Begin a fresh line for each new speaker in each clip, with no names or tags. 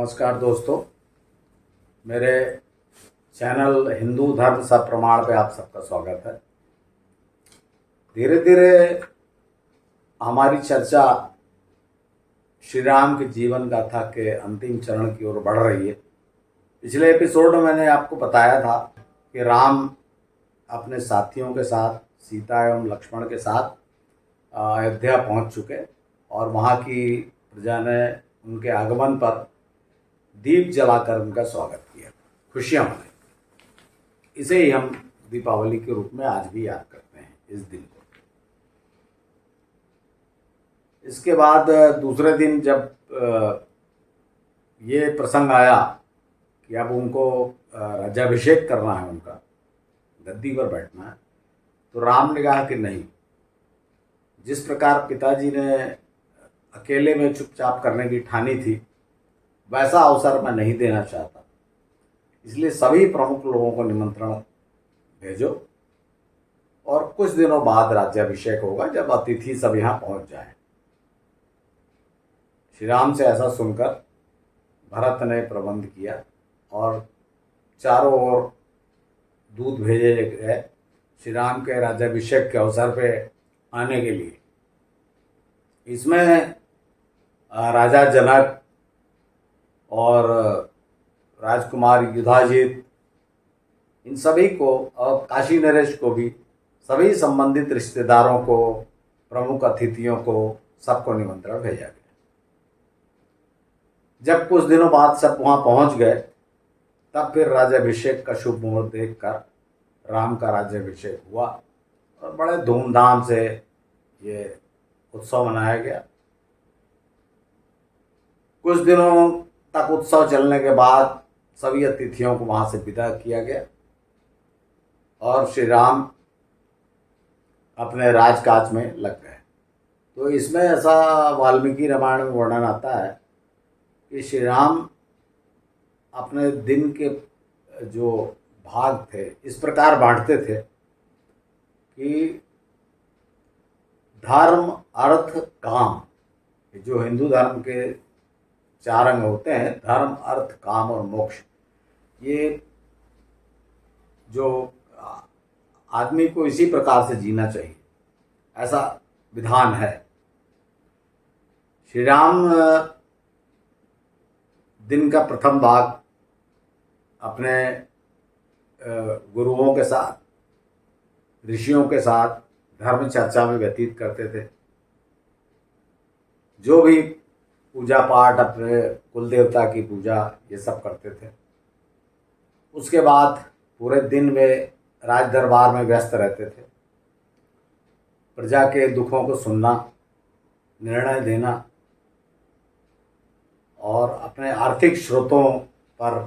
नमस्कार दोस्तों, मेरे चैनल हिंदू धर्म सब प्रमाण पे आप सबका स्वागत है। धीरे धीरे हमारी चर्चा श्री राम के जीवन गाथा के अंतिम चरण की ओर बढ़ रही है। पिछले एपिसोड में मैंने आपको बताया था कि राम अपने साथियों के साथ, सीता एवं लक्ष्मण के साथ अयोध्या पहुंच चुके और वहाँ की प्रजा ने उनके आगमन पर दीप जलाकर उनका स्वागत किया, खुशियां मनाई। इसे ही हम दीपावली के रूप में आज भी याद करते हैं इस दिन को। इसके बाद दूसरे दिन जब ये प्रसंग आया कि अब उनको राज्याभिषेक करना है, उनका गद्दी पर बैठना है, तो राम ने कहा कि नहीं, जिस प्रकार पिताजी ने अकेले में चुपचाप करने की ठानी थी वैसा अवसर मैं नहीं देना चाहता, इसलिए सभी प्रमुख लोगों को निमंत्रण भेजो और कुछ दिनों बाद राज्याभिषेक होगा जब अतिथि सब यहाँ पहुंच जाए। श्री राम से ऐसा सुनकर भरत ने प्रबंध किया और चारों ओर दूत भेजे गए श्री राम के राज्याभिषेक के अवसर पे आने के लिए। इसमें राजा जनक और राजकुमार युधाजित, इन सभी को और काशी नरेश को भी, सभी संबंधित रिश्तेदारों को, प्रमुख अतिथियों को, सबको निमंत्रण भेजा गया। जब कुछ दिनों बाद सब वहाँ पहुँच गए तब फिर राज्याभिषेक का शुभ मुहूर्त देखकर राम का राज्याभिषेक हुआ और बड़े धूमधाम से ये उत्सव मनाया गया। कुछ दिनों तक उत्सव चलने के बाद सभी अतिथियों को वहां से विदा किया गया और श्री राम अपने राजकाज में लग गए। तो इसमें ऐसा वाल्मीकि रामायण में वर्णन आता है कि श्री राम अपने दिन के जो भाग थे इस प्रकार बांटते थे कि धर्म, अर्थ, काम, जो हिंदू धर्म के 4 अंग होते हैं, धर्म, अर्थ, काम और मोक्ष, ये जो आदमी को इसी प्रकार से जीना चाहिए, ऐसा विधान है। श्री राम दिन का प्रथम भाग अपने गुरुओं के साथ, ऋषियों के साथ धर्म चर्चा में व्यतीत करते थे। जो भी पूजा पाठ, अपने कुल देवता की पूजा, ये सब करते थे। उसके बाद पूरे दिन वे राज दरबार में व्यस्त रहते थे। प्रजा के दुखों को सुनना, निर्णय देना और अपने आर्थिक स्रोतों पर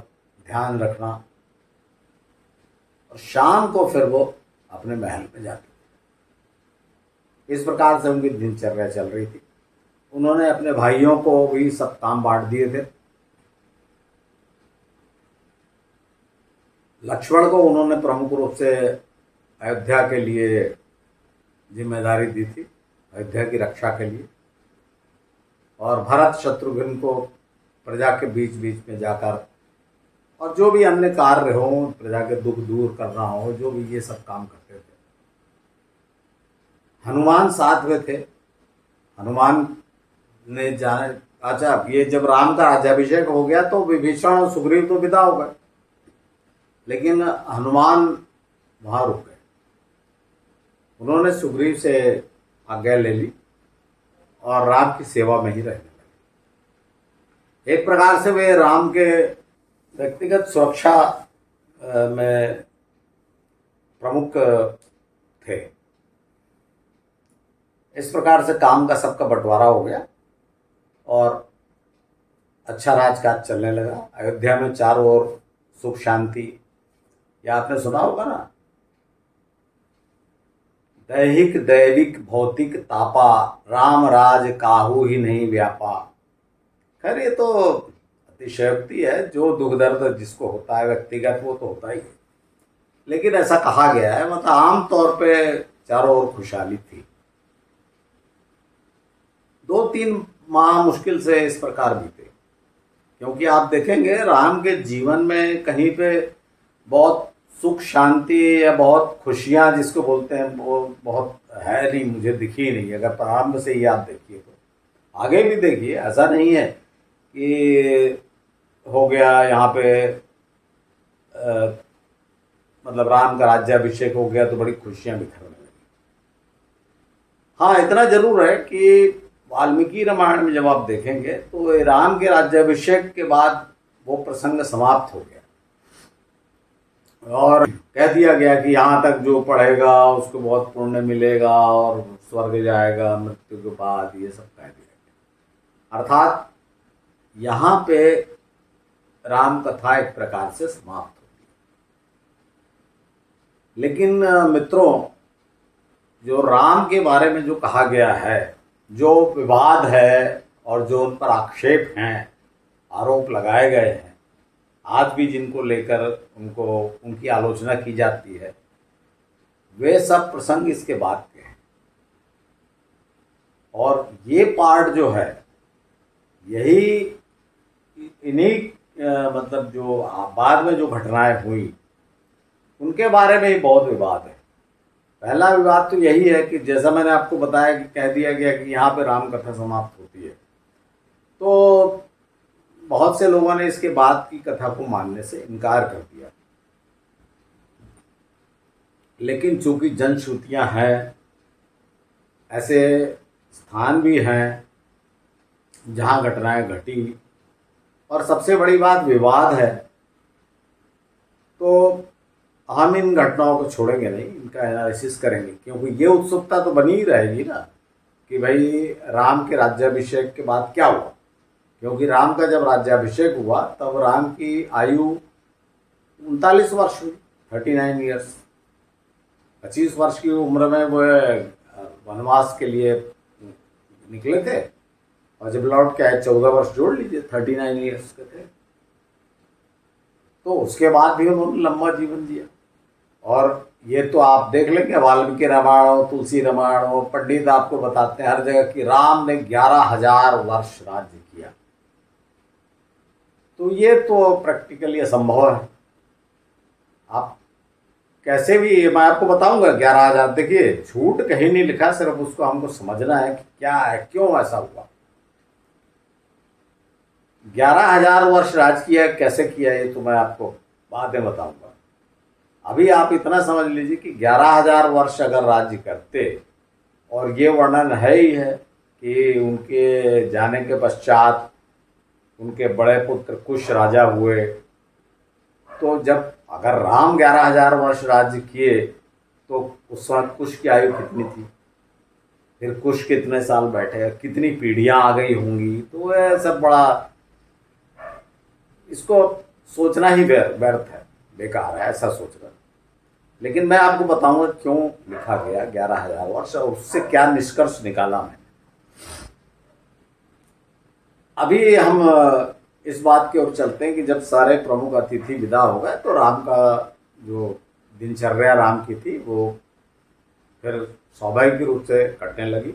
ध्यान रखना, और शाम को फिर वो अपने महल में जाते थे। इस प्रकार से उनकी दिनचर्या चल रही थी। उन्होंने अपने भाइयों को भी सब काम बांट दिए थे। लक्ष्मण को उन्होंने प्रमुख रूप से अयोध्या के लिए जिम्मेदारी दी थी, अयोध्या की रक्षा के लिए, और भरत शत्रुघ्न को प्रजा के बीच बीच में जाकर और जो भी अन्य कार्य हो, प्रजा के दुख दूर करना हो, जो भी, ये सब काम करते थे। हनुमान साथ में थे। हनुमान ने जाने, अच्छा, ये जब राम का राज्याभिषेक हो गया तो विभीषण और सुग्रीव तो विदा हो गए, लेकिन हनुमान वहां रुक गए। उन्होंने सुग्रीव से आज्ञा ले ली और राम की सेवा में ही रहने लगे। एक प्रकार से वे राम के व्यक्तिगत सुरक्षा में प्रमुख थे। इस प्रकार से काम का सबका बंटवारा हो गया और अच्छा राजकाज चलने लगा। अयोध्या में चारों ओर सुख शांति, या आपने सुना होगा ना, दैहिक दैविक भौतिक तापा, राम राज काहू ही नहीं व्यापा। खैर, ये तो अतिशयोक्ति है। जो दुख दर्द जिसको होता है व्यक्तिगत, वो तो होता ही है, लेकिन ऐसा कहा गया है, मतलब आम तौर पे चारों ओर खुशहाली थी। 2-3 माह मुश्किल से इस प्रकार बीते क्योंकि आप देखेंगे राम के जीवन में कहीं पे बहुत सुख शांति या बहुत खुशियां जिसको बोलते हैं वो बहुत है नहीं, मुझे दिखी नहीं। अगर प्रारंभ से ही आप देखिए तो आगे भी देखिए, ऐसा नहीं है कि हो गया यहाँ पे मतलब राम का राज्याभिषेक हो गया तो बड़ी खुशियां बिखरने लगी। हाँ, इतना जरूर है कि वाल्मीकि रामायण में जब आप देखेंगे तो राम के राज्याभिषेक के बाद वो प्रसंग समाप्त हो गया और कह दिया गया कि यहाँ तक जो पढ़ेगा उसको बहुत पुण्य मिलेगा और स्वर्ग जाएगा मृत्यु के बाद, ये सब कह दिया गया। अर्थात यहाँ पे राम कथा एक प्रकार से समाप्त होती है। लेकिन मित्रों, जो राम के बारे में जो कहा गया है, जो विवाद है और जो उन पर आक्षेप हैं, आरोप लगाए गए हैं, आज भी जिनको लेकर उनकी आलोचना की जाती है, वे सब प्रसंग इसके बाद के हैं। और ये पार्ट जो है यही इन्हीं मतलब जो बाद में जो घटनाएं हुई उनके बारे में ही बहुत विवाद है। पहला विवाद तो यही है कि जैसा मैंने आपको बताया कि कह दिया गया कि यहाँ पे राम कथा समाप्त होती है, तो बहुत से लोगों ने इसके बाद की कथा को मानने से इनकार कर दिया। लेकिन चूंकि जनश्रुतियां हैं, ऐसे स्थान भी हैं जहां घटनाएं घटी और सबसे बड़ी बात विवाद है, तो हम इन घटनाओं को छोड़ेंगे नहीं, इनका एनालिसिस करेंगे। क्योंकि ये उत्सुकता तो बनी ही रहेगी ना कि भाई राम के राज्याभिषेक के बाद क्या हुआ। क्योंकि राम का जब राज्याभिषेक हुआ तब राम की आयु 39 वर्ष हुई, 39 ईयर्स। 25 वर्ष की उम्र में वो वनवास के लिए निकले थे और जब लौट के आए 14 वर्ष जोड़ लीजिए, 39 ईयर्स के थे। तो उसके बाद भी उन्होंने लंबा जीवन जिया। और ये तो आप देख लेंगे, वाल्मीकि रामायण हो, तुलसी रामायण हो, पंडित आपको बताते हैं हर जगह कि राम ने 11,000 वर्ष राज्य किया। तो ये तो प्रैक्टिकली असंभव है। आप कैसे भी, मैं आपको बताऊंगा 11,000, देखिए झूठ कहीं नहीं लिखा, सिर्फ उसको हमको समझना है कि क्या है, क्यों ऐसा हुआ। 11,000 वर्ष राज किया, कैसे किया, ये तो मैं आपको बाद में बताऊंगा। अभी आप इतना समझ लीजिए कि 11,000 वर्ष अगर राज्य करते, और ये वर्णन है ही है कि उनके जाने के पश्चात उनके बड़े पुत्र कुश राजा हुए, तो जब अगर राम 11,000 वर्ष राज्य किए तो उस वक्त कुश की आयु कितनी थी, फिर कुश कितने साल बैठे, कितनी पीढ़ियां आ गई होंगी। तो यह सब बड़ा, इसको सोचना ही व्यर्थ है, बेकार है ऐसा सोचना। लेकिन मैं आपको बताऊंगा क्यों लिखा गया 11,000 वर्ष और उससे क्या निष्कर्ष निकाला मैंने। अभी हम इस बात की ओर चलते हैं कि जब सारे प्रमुख अतिथि विदा हो गए तो राम का जो दिनचर्या राम की थी वो फिर स्वाभाविक रूप से कटने लगी।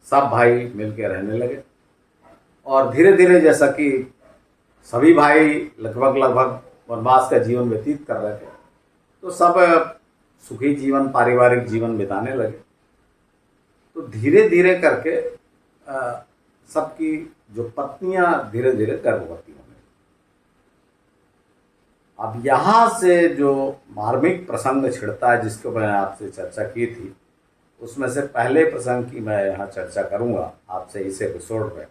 सब भाई मिलकर रहने लगे और धीरे धीरे, जैसा कि सभी भाई लगभग वनवास का जीवन व्यतीत कर रहे थे, तो सब सुखी जीवन, पारिवारिक जीवन बिताने लगे। तो धीरे धीरे करके सबकी जो पत्नियां धीरे धीरे गर्भवती होने लगी। अब यहाँ से जो मार्मिक प्रसंग छिड़ता है, जिसको मैंने आपसे चर्चा की थी, उसमें से पहले प्रसंग की मैं यहाँ चर्चा करूँगा आपसे इस एपिसोड में,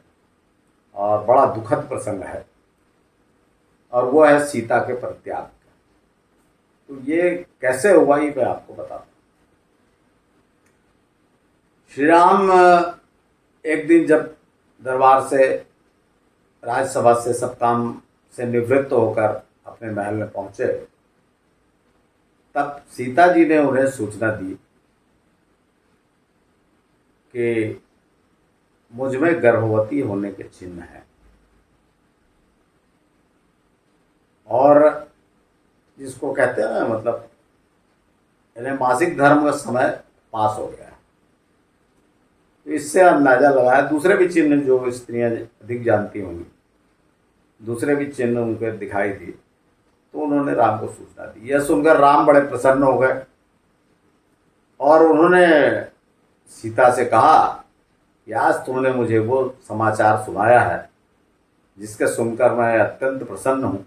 और बड़ा दुखद प्रसंग है, और वो है सीता के परित्याग का। तो ये कैसे हुआ ये मैं आपको बताता हूँ। श्री राम एक दिन जब दरबार से, राजसभा से, सब काम से निवृत्त होकर अपने महल में पहुंचे, तब सीता जी ने उन्हें सूचना दी कि मुझ में गर्भवती होने के चिन्ह हैं और जिसको कहते हैं ना, मतलब इन्हें मासिक धर्म का समय पास हो गया है। तो इससे अंदाजा लगाया, दूसरे भी चिन्ह जो स्त्रियां अधिक जानती होंगी, दूसरे भी चिन्ह उनके दिखाई दिए, तो उन्होंने राम को सूचना दी। यह सुनकर राम बड़े प्रसन्न हो गए और उन्होंने सीता से कहा कि आज तुमने मुझे वो समाचार सुनाया है जिसके सुनकर मैं अत्यंत प्रसन्न हूँ,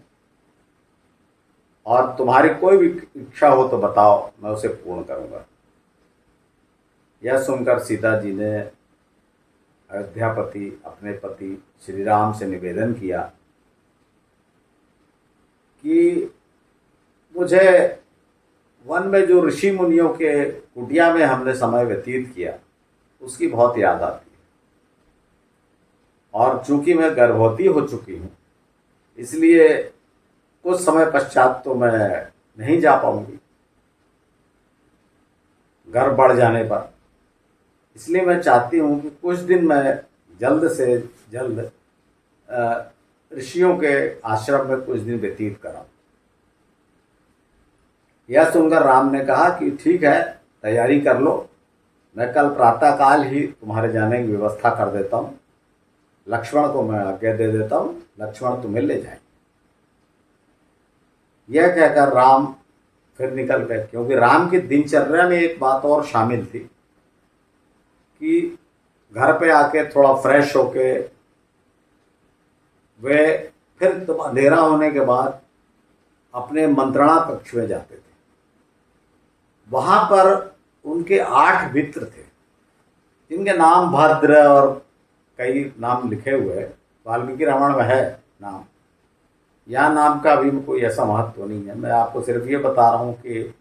और तुम्हारी कोई भी इच्छा हो तो बताओ, मैं उसे पूर्ण करूँगा। यह सुनकर सीता जी ने अयोध्यापति अपने पति श्री राम से निवेदन किया कि मुझे वन में जो ऋषि मुनियों के कुटिया में हमने समय व्यतीत किया उसकी बहुत याद आती है, और चूंकि मैं गर्भवती हो चुकी हूँ इसलिए कुछ समय पश्चात तो मैं नहीं जा पाऊंगी गर्भ बढ़ जाने पर। इसलिए मैं चाहती हूँ कि कुछ दिन मैं जल्द से जल्द ऋषियों के आश्रम में कुछ दिन व्यतीत कराऊं। यह सुनकर राम ने कहा कि ठीक है, तैयारी कर लो, मैं कल प्रातःकाल ही तुम्हारे जाने की व्यवस्था कर देता हूँ। लक्ष्मण को मैं आज्ञा दे देता हूँ, लक्ष्मण तुम्हें ले जाएंगे। यह कहकर राम फिर निकल गए, क्योंकि राम की दिनचर्या में एक बात और शामिल थी कि घर पे आके थोड़ा फ्रेश होके वे फिर तो अंधेरा होने के बाद अपने मंत्रणा कक्ष में जाते थे। वहां पर उनके 8 मित्र थे जिनके नाम भद्र और कई नाम लिखे हुए हैं, वाल्मीकि रामायण में है नाम। यह नाम का भी कोई ऐसा महत्व नहीं है, मैं आपको सिर्फ ये बता रहा हूँ कि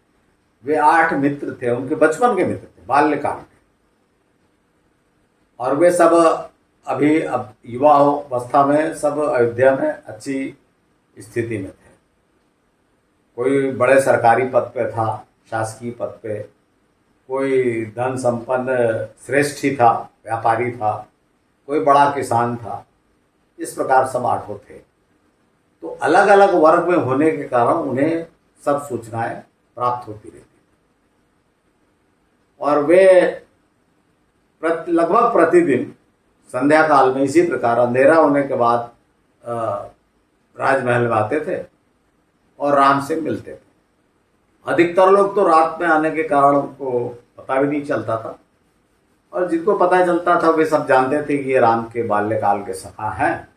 वे 8 मित्र थे, उनके बचपन के मित्र थे, बाल्यकाल के, और वे सब अभी अब युवा अवस्था में सब अयोध्या में अच्छी स्थिति में थे। कोई बड़े सरकारी पद पे था, शासकीय पद पे, कोई धन संपन्न श्रेष्ठी था, व्यापारी था, कोई बड़ा किसान था। इस प्रकार सब 8 थे। तो अलग अलग वर्ग में होने के कारण उन्हें सब सूचनाएं प्राप्त होती रहती, और वे लगभग प्रतिदिन संध्या काल में इसी प्रकार अंधेरा होने के बाद राजमहल में आते थे और राम से मिलते थे। अधिकतर लोग तो रात में आने के कारण उनको पता भी नहीं चलता था, और जिनको पता चलता था वे सब जानते थे कि ये राम के बाल्यकाल के सखा हैं,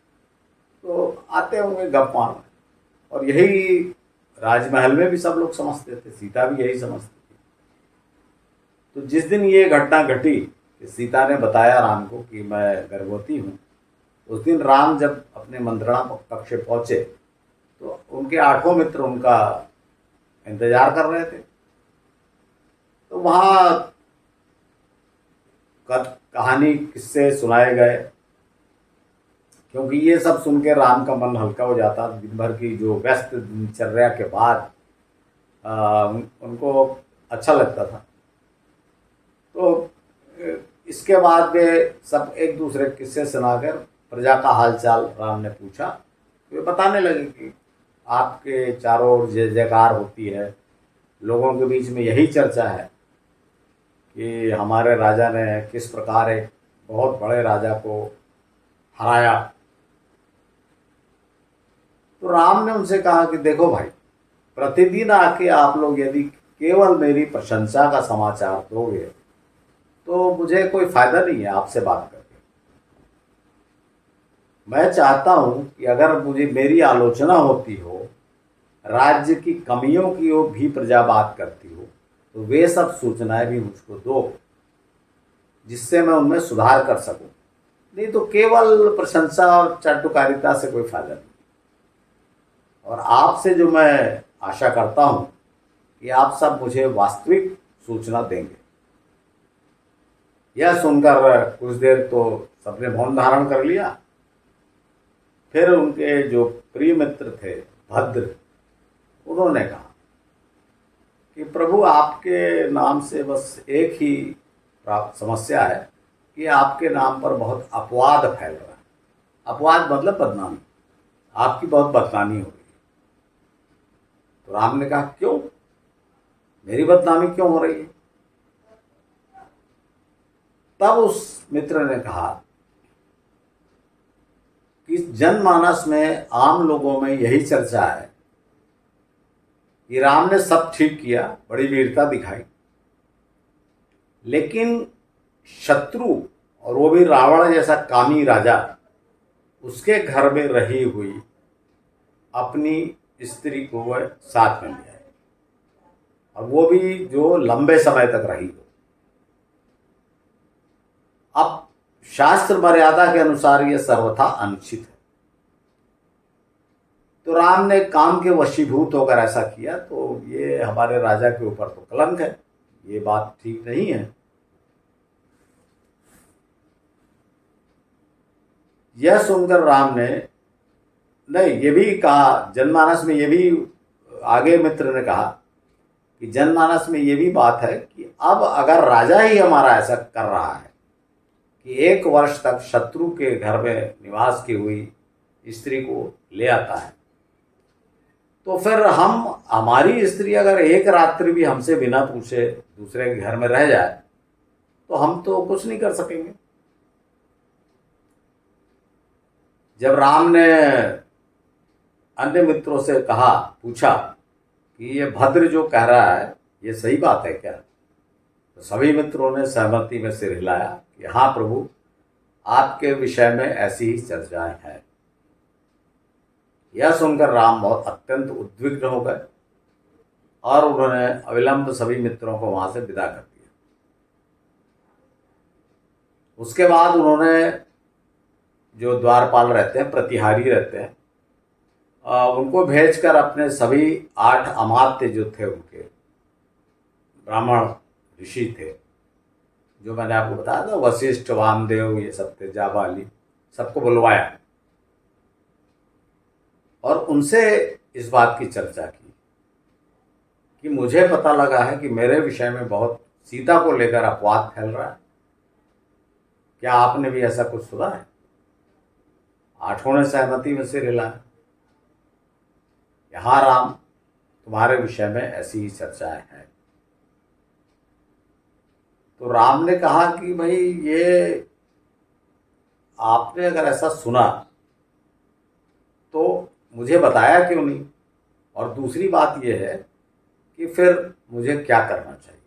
तो आते होंगे गप मारने। और यही राजमहल में भी सब लोग समझते थे, सीता भी यही समझती थी। तो जिस दिन ये घटना घटी कि सीता ने बताया राम को कि मैं गर्भवती हूँ, उस दिन राम जब अपने मंत्रणा कक्ष पहुंचे तो उनके 8 मित्र उनका इंतजार कर रहे थे। तो वहाँ कहानी किस्से सुनाए गए, क्योंकि ये सब सुन के राम का मन हल्का हो जाता। दिन भर की जो व्यस्त दिनचर्या के बाद उनको अच्छा लगता था। तो इसके बाद वे सब एक दूसरे किस्से सुनाकर प्रजा का हालचाल राम ने पूछा। वे बताने लगे कि आपके चारों ओर जय जयकार होती है, लोगों के बीच में यही चर्चा है कि हमारे राजा ने किस प्रकार एक बहुत बड़े राजा को हराया। तो राम ने उनसे कहा कि देखो भाई, प्रतिदिन आके आप लोग यदि केवल मेरी प्रशंसा का समाचार दोगे तो मुझे कोई फायदा नहीं है आपसे बात करके। मैं चाहता हूं कि अगर मुझे मेरी आलोचना होती हो, राज्य की कमियों की वो भी प्रजा बात करती हो, तो वे सब सूचनाएं भी मुझको दो, जिससे मैं उनमें सुधार कर सकूं। नहीं तो केवल प्रशंसा और चाटुकारिता से कोई फायदा नहीं। और आपसे जो मैं आशा करता हूं कि आप सब मुझे वास्तविक सूचना देंगे। यह सुनकर कुछ देर तो सबने मौन धारण कर लिया। फिर उनके जो प्रिय मित्र थे भद्र, उन्होंने कहा कि प्रभु, आपके नाम से बस एक ही समस्या है कि आपके नाम पर बहुत अपवाद फैल रहा है। अपवाद मतलब बदनामी, आपकी बहुत बदनामी हो रही है। तो राम ने कहा, क्यों, मेरी बदनामी क्यों हो रही है? तब उस मित्र ने कहा कि जनमानस में, आम लोगों में यही चर्चा है कि राम ने सब ठीक किया, बड़ी वीरता दिखाई, लेकिन शत्रु, और वो भी रावण जैसा कामी राजा, उसके घर में रही हुई अपनी स्त्री को वह साथ में लिया, और वो भी जो लंबे समय तक रही हो। अब शास्त्र मर्यादा के अनुसार यह सर्वथा अनुचित है, तो राम ने काम के वशीभूत होकर ऐसा किया, तो ये हमारे राजा के ऊपर तो कलंक है, ये बात ठीक नहीं है। यह सुनकर राम ने, नहीं, ये भी कहा जनमानस में, ये भी आगे मित्र ने कहा कि जनमानस में ये भी बात है कि अब अगर राजा ही हमारा ऐसा कर रहा है कि 1 वर्ष तक शत्रु के घर में निवास की हुई स्त्री को ले आता है, तो फिर हमारी स्त्री अगर एक रात्रि भी हमसे बिना पूछे दूसरे के घर में रह जाए तो हम तो कुछ नहीं कर सकेंगे। जब राम ने अन्य मित्रों से पूछा कि ये भद्र जो कह रहा है ये सही बात है क्या, तो सभी मित्रों ने सहमति में सिर हिलाया कि हाँ प्रभु, आपके विषय में ऐसी ही चर्चाएं हैं। यह सुनकर राम बहुत अत्यंत उद्विग्न हो गए और उन्होंने अविलंब सभी मित्रों को वहां से विदा कर दिया। उसके बाद उन्होंने, जो द्वारपाल रहते हैं, प्रतिहारी रहते हैं, उनको भेजकर अपने सभी 8 अमात्य जो थे, उनके ब्राह्मण ऋषि थे, जो मैंने आपको बताया था, वशिष्ठ, वामदेव, ये सब थे, जाबाली, सबको बुलवाया और उनसे इस बात की चर्चा की कि मुझे पता लगा है कि मेरे विषय में बहुत सीता को लेकर अपवाद फैल रहा है, क्या आपने भी ऐसा कुछ सुना है? 8 ने सहमति में सिर हिलाया, हाँ राम, तुम्हारे विषय में ऐसी ही चर्चाएं हैं। तो राम ने कहा कि भाई, ये आपने अगर ऐसा सुना तो मुझे बताया क्यों नहीं, और दूसरी बात यह है कि फिर मुझे क्या करना चाहिए।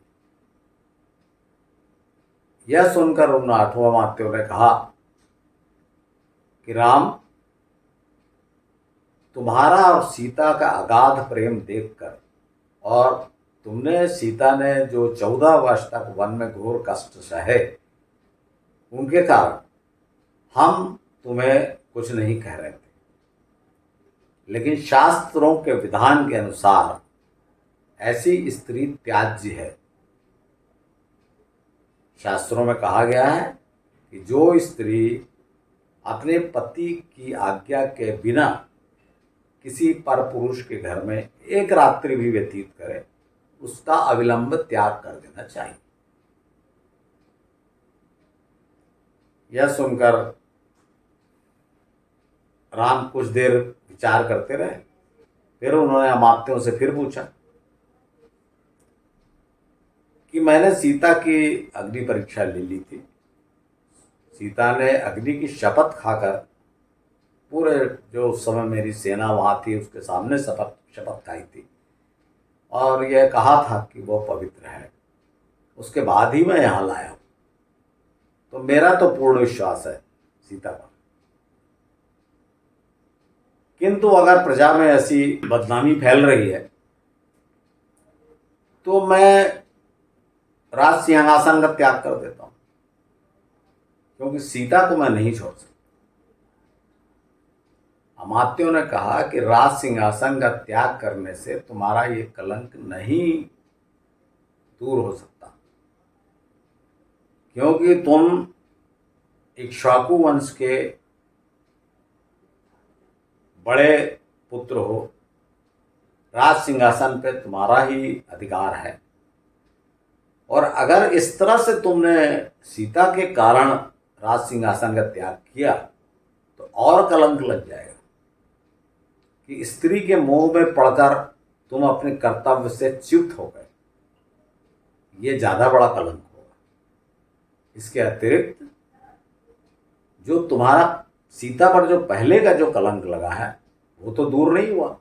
यह सुनकर उन 8 अमात्यों ने कहा कि राम, तुम्हारा और सीता का अगाध प्रेम देखकर, और तुमने, सीता ने जो 14 वर्ष तक वन में घोर कष्ट सहे, उनके कारण हम तुम्हें कुछ नहीं कह रहे थे, लेकिन शास्त्रों के विधान के अनुसार ऐसी स्त्री त्याज्य है। शास्त्रों में कहा गया है कि जो स्त्री अपने पति की आज्ञा के बिना किसी पर पुरुष के घर में एक रात्रि भी व्यतीत करे, उसका अविलंब त्याग कर देना चाहिए। यह सुनकर राम कुछ देर विचार करते रहे, फिर उन्होंने अमात्यों से फिर पूछा कि मैंने सीता की अग्नि परीक्षा ले ली थी, सीता ने अग्नि की शपथ खाकर, पूरे जो उस समय मेरी सेना वहां थी उसके सामने शपथ खाई थी, और यह कहा था कि वो पवित्र है, उसके बाद ही मैं यहाँ लाया हूँ, तो मेरा तो पूर्ण विश्वास है सीता पर। किंतु अगर प्रजा में ऐसी बदनामी फैल रही है तो मैं राज सिंहासन का त्याग कर देता हूं, क्योंकि सीता को मैं नहीं छोड़ सकता। अमात्यों ने कहा कि राज सिंहासन का त्याग करने से तुम्हारा ये कलंक नहीं दूर हो सकता, क्योंकि तुम इक्ष्वाकु वंश के बड़े पुत्र हो, राज सिंहासन पे तुम्हारा ही अधिकार है, और अगर इस तरह से तुमने सीता के कारण राज सिंहासन का त्याग किया तो और कलंक लग जाएगा कि स्त्री के मोह में पड़कर तुम अपने कर्तव्य से च्युत हो गए, ये ज्यादा बड़ा कलंक होगा। इसके अतिरिक्त जो तुम्हारा सीता पर जो पहले का जो कलंक लगा है वो तो दूर नहीं हुआ।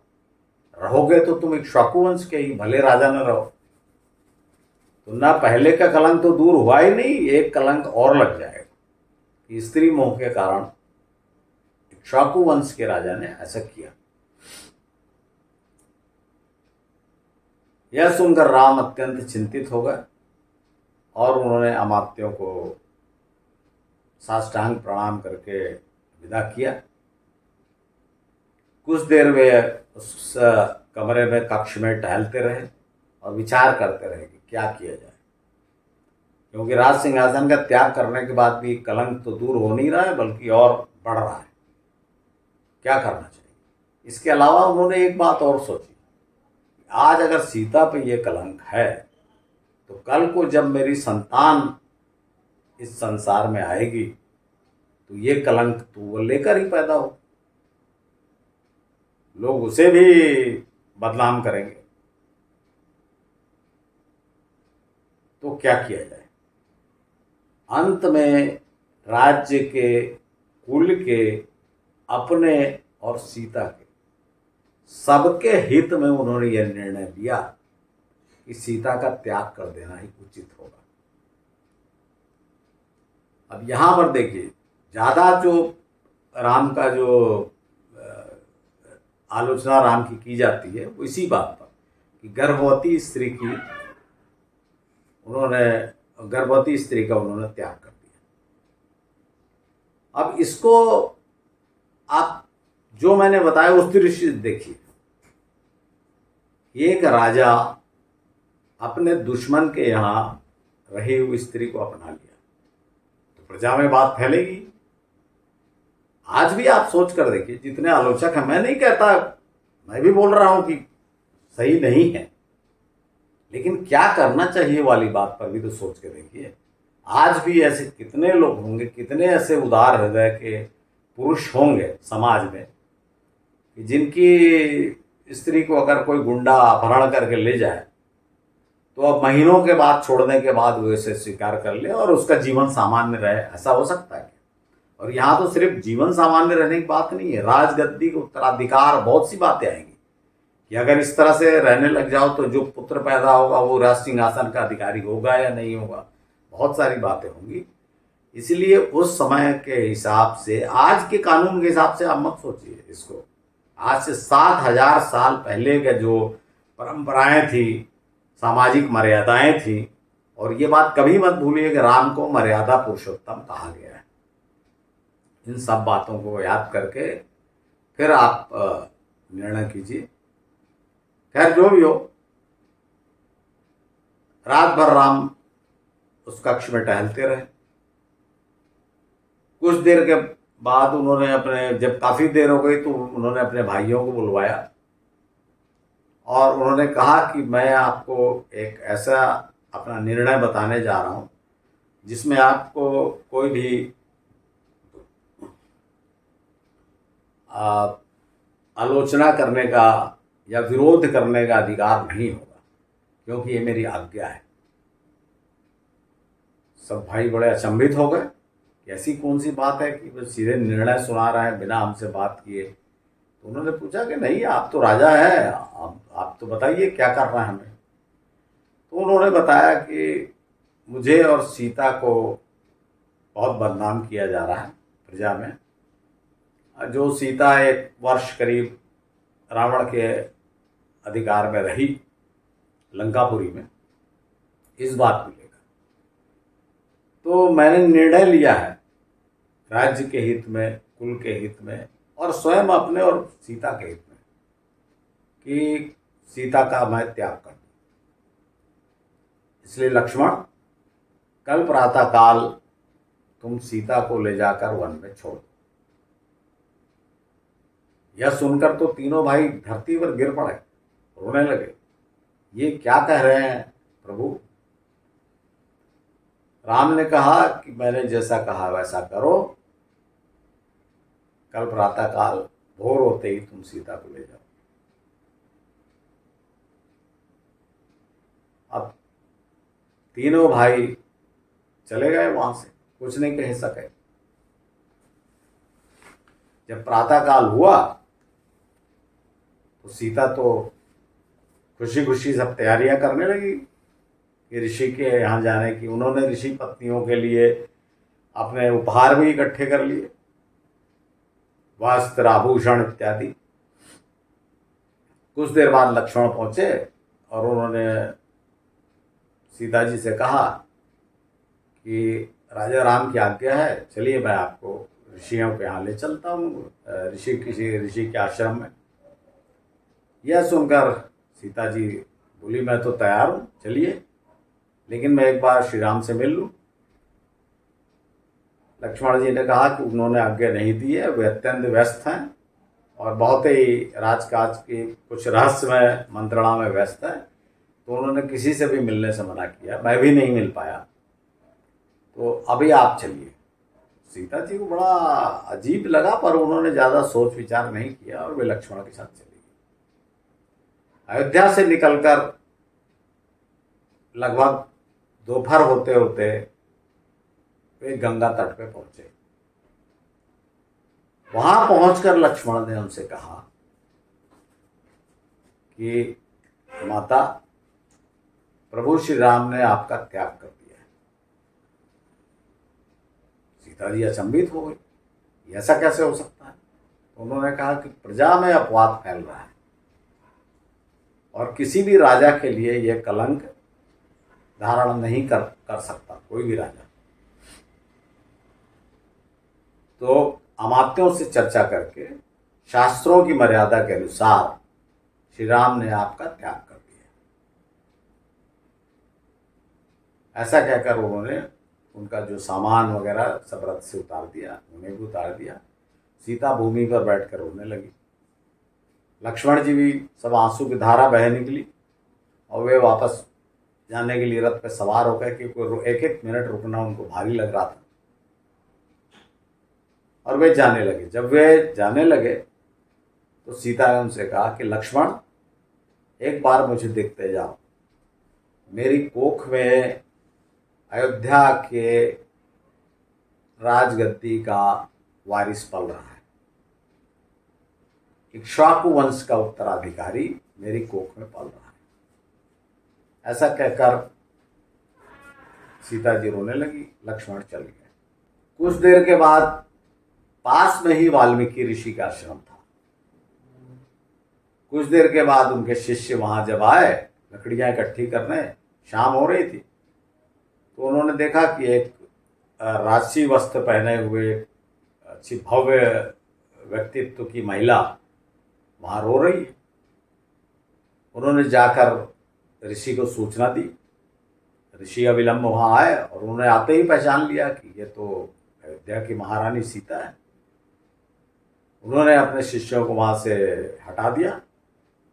रहोगे तो तुम इक्ष्वाकु वंश के ही, भले राजा न रहो। तो ना पहले का कलंक तो दूर हुआ ही नहीं, एक कलंक और लग जाएगा कि स्त्री मोह के कारण इक्ष्वाकु वंश के राजा ने ऐसा किया। यह सुनकर राम अत्यंत चिंतित हो गए और उन्होंने अमात्यों को साष्टांग प्रणाम करके विदा किया। कुछ देर वे उस कमरे में, कक्ष में टहलते रहे और विचार करते रहे कि क्या किया जाए, क्योंकि राज सिंहासन का त्याग करने के बाद भी कलंक तो दूर हो नहीं रहा है बल्कि और बढ़ रहा है। क्या करना चाहिए? इसके अलावा उन्होंने एक बात और सोची, आज अगर सीता पे ये कलंक है तो कल को जब मेरी संतान इस संसार में आएगी तो ये कलंक तो वो लेकर ही पैदा हो, लोग उसे भी बदनाम करेंगे। तो क्या किया जाए? अंत में राज्य के, कुल के, अपने और सीता के, सबके हित में उन्होंने यह निर्णय लिया कि सीता का त्याग कर देना ही उचित होगा। अब यहां पर देखिए, ज्यादा जो राम का जो आलोचना राम की जाती है वो इसी बात पर कि गर्भवती स्त्री का उन्होंने त्याग कर दिया। अब इसको आप जो मैंने बताया उस दृष्टि से देखिए, एक राजा अपने दुश्मन के यहां रही हुई स्त्री को अपना लिया तो प्रजा में बात फैलेगी। आज भी आप सोच कर देखिए, जितने आलोचक हैं, मैं नहीं कहता, मैं भी बोल रहा हूं कि सही नहीं है, लेकिन क्या करना चाहिए वाली बात पर भी तो सोच के देखिए। आज भी ऐसे कितने लोग होंगे, कितने ऐसे उदार हृदय के पुरुष होंगे समाज में कि जिनकी स्त्री को अगर कोई गुंडा अपहरण करके ले जाए तो अब महीनों के बाद, छोड़ने के बाद वो इसे स्वीकार कर ले और उसका जीवन सामान्य रहे। ऐसा हो सकता है? और यहाँ तो सिर्फ जीवन सामान्य रहने की बात नहीं है, राजगद्दी का उत्तराधिकार, बहुत सी बातें आएंगी कि अगर इस तरह से रहने लग जाओ तो जो पुत्र पैदा होगा वो राज सिंहासन का अधिकारी होगा या नहीं होगा, बहुत सारी बातें होंगी। इसलिए उस समय के हिसाब से, आज के कानून के हिसाब से आप मत सोचिए इसको। आज से 7,000 साल पहले के जो परंपराएं थी, सामाजिक मर्यादाएं थी, और ये बात कभी मत भूलिए कि राम को मर्यादा पुरुषोत्तम कहा गया है। इन सब बातों को याद करके फिर आप निर्णय कीजिए। खैर, जो भी हो, रात भर राम उस कक्ष में टहलते रहे। कुछ देर के बाद उन्होंने जब काफी देर हो गई तो उन्होंने अपने भाइयों को बुलवाया और उन्होंने कहा कि मैं आपको एक ऐसा अपना निर्णय बताने जा रहा हूं जिसमें आपको कोई भी आलोचना करने का या विरोध करने का अधिकार नहीं होगा, क्योंकि ये मेरी आज्ञा है। सब भाई बड़े अचंभित हो गए कि ऐसी कौन सी बात है कि वो सीधे निर्णय सुना रहे हैं बिना हमसे बात किए। तो उन्होंने पूछा कि नहीं, आप तो राजा हैं, आप तो बताइए क्या करना है हमें। तो उन्होंने बताया कि मुझे और सीता को बहुत बदनाम किया जा रहा है प्रजा में। जो सीता एक वर्ष करीब रावण के अधिकार में रही लंकापुरी में, इस बात को लेकर तो मैंने निर्णय लिया है राज्य के हित में, कुल के हित में और स्वयं अपने और सीता के हित में कि सीता का मैं त्याग कर दूं। इसलिए लक्ष्मण, कल प्रातः काल तुम सीता को ले जाकर वन में छोड़ दो। यह सुनकर तो तीनों भाई धरती पर गिर पड़े, रोने लगे। ये क्या कह रहे हैं प्रभु? राम ने कहा कि मैंने जैसा कहा वैसा करो, कल प्रातः काल भोर होते ही तुम सीता को ले जाओ। अब तीनों भाई चले गए वहां से, कुछ नहीं कह सके। जब प्रातःकाल हुआ तो सीता तो खुशी खुशी सब तैयारियां करने लगी कि ऋषि के यहाँ जाने की। उन्होंने ऋषि पत्नियों के लिए अपने उपहार भी इकट्ठे कर लिए, वस्त्र आभूषण इत्यादि। कुछ देर बाद लक्ष्मण पहुंचे और उन्होंने सीता जी से कहा कि राजा राम की आज्ञा है, चलिए मैं आपको ऋषियों के यहाँ ले चलता हूँ, ऋषि के आश्रम में। यह सुनकर सीता जी बोली, मैं तो तैयार हूँ, चलिए, लेकिन मैं एक बार श्री राम से मिल लूँ। लक्ष्मण जी ने कहा कि उन्होंने आज्ञा नहीं दी है, वे अत्यंत व्यस्त हैं और बहुत ही राजकाज की कुछ रहस्यमय मंत्रणा में व्यस्त है, तो उन्होंने किसी से भी मिलने से मना किया, मैं भी नहीं मिल पाया, तो अभी आप चलिए। सीता जी को बड़ा अजीब लगा, पर उन्होंने ज़्यादा सोच विचार नहीं किया और वे लक्ष्मण के साथ चली गई। अयोध्या से निकलकर लगभग दोपहर होते होते वे गंगा तट पे पहुंचे। वहां पहुंचकर लक्ष्मण ने उनसे कहा कि माता, प्रभु श्री राम ने आपका त्याग कर दिया है। सीता जी अचंभित हो गई, ऐसा कैसे हो सकता है? तो उन्होंने कहा कि प्रजा में अपवाद फैल रहा है और किसी भी राजा के लिए यह कलंक धारण नहीं कर सकता कोई भी राजा। तो अमात्यों से चर्चा करके शास्त्रों की मर्यादा के अनुसार श्री राम ने आपका त्याग कर दिया। ऐसा कहकर उन्होंने उनका जो सामान वगैरह सब रथ से उतार दिया, उन्हें भी उतार दिया। सीता भूमि पर बैठकर रोने लगी। लक्ष्मण जी भी सब आंसू की धारा बह निकली और वे वापस जाने के लिए रथ पे सवार हो गए, क्योंकि एक एक मिनट रुकना उनको भारी लग रहा था। और वे जाने लगे। जब वे जाने लगे तो सीता ने उनसे कहा कि लक्ष्मण, एक बार मुझे देखते जाओ, मेरी कोख में अयोध्या के राजगद्दी का वारिस पल रहा है, इक्ष्वाकु वंश का उत्तराधिकारी मेरी कोख में पल रहा है। ऐसा कहकर सीता जी रोने लगी, लक्ष्मण चल गए। कुछ देर के बाद पास में ही वाल्मीकि ऋषि का आश्रम था। कुछ देर के बाद उनके शिष्य वहां जब आए लकड़ियां इकट्ठी करने, शाम हो रही थी, तो उन्होंने देखा कि एक राजसी वस्त्र पहने हुए अच्छी भव्य व्यक्तित्व की महिला वहां रो रही है। उन्होंने जाकर ऋषि को सूचना दी। ऋषि अविलंब वहां आए और उन्होंने आते ही पहचान लिया कि ये तो अयोध्या की महारानी सीता है। उन्होंने अपने शिष्यों को वहां से हटा दिया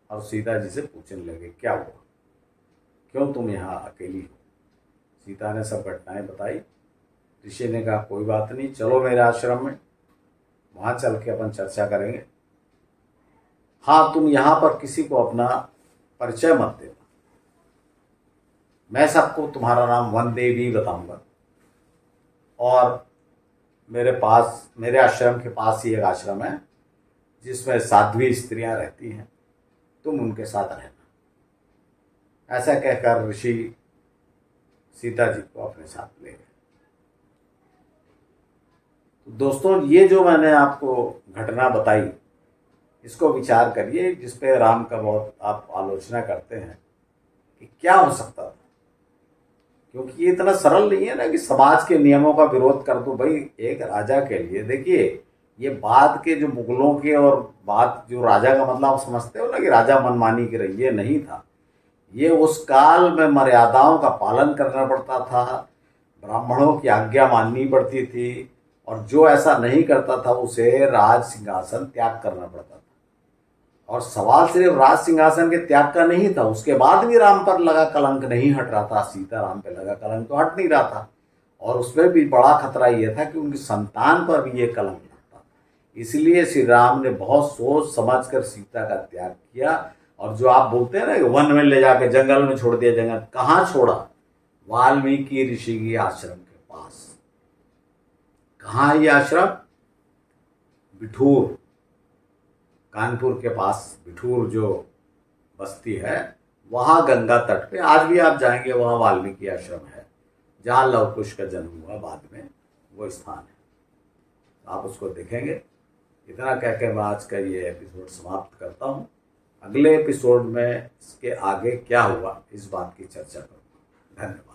और सीता जी से पूछने लगे, क्या हुआ, क्यों तुम यहाँ अकेली हो? सीता ने सब घटनाएं बताई। ऋषि ने कहा, कोई बात नहीं, चलो मेरे आश्रम में, वहां चल के अपन चर्चा करेंगे। हाँ, तुम यहाँ पर किसी को अपना परिचय मत देना, मैं सबको तुम्हारा नाम वन देवी बताऊंगा। और मेरे आश्रम के पास ही एक आश्रम है जिसमें साध्वी स्त्रियां रहती हैं, तुम उनके साथ रहना। ऐसा कहकर ऋषि सीता जी को अपने साथ ले गए। तो दोस्तों, ये जो मैंने आपको घटना बताई, इसको विचार करिए, जिसपे राम का बहुत आप आलोचना करते हैं कि क्या हो सकता था, क्योंकि ये इतना सरल नहीं है ना कि समाज के नियमों का विरोध कर दो। भाई, एक राजा के लिए देखिए, ये बाद के जो मुगलों के और बाद जो राजा का मतलब आप समझते हो ना कि राजा मनमानी की रही, ये नहीं था। ये उस काल में मर्यादाओं का पालन करना पड़ता था, ब्राह्मणों की आज्ञा माननी पड़ती थी, और जो ऐसा नहीं करता था उसे राज सिंहासन त्याग करना पड़ता था। और सवाल सिर्फ राज सिंहासन के त्याग का नहीं था, उसके बाद भी राम पर लगा कलंक नहीं हट रहा था। सीता राम पे लगा कलंक तो हट नहीं रहा था, और उसमें भी बड़ा खतरा यह था कि उनकी संतान पर भी ये कलंक लगता। इसलिए श्री राम ने बहुत सोच समझ कर सीता का त्याग किया। और जो आप बोलते हैं ना कि वन में ले जाके जंगल में छोड़ दिया, जंगल कहाँ छोड़ा? वाल्मीकि ऋषि के आश्रम के पास। कहाँ ये आश्रम? बिठूर, कानपुर के पास बिठूर जो बस्ती है, वहाँ गंगा तट पे आज भी आप जाएंगे, वहाँ वाल्मीकि आश्रम है जहाँ लव कुश का जन्म हुआ बाद में, वो स्थान है, आप उसको देखेंगे। इतना कह के मैं आज का ये एपिसोड समाप्त करता हूँ। अगले एपिसोड में इसके आगे क्या हुआ इस बात की चर्चा करूँगा। धन्यवाद।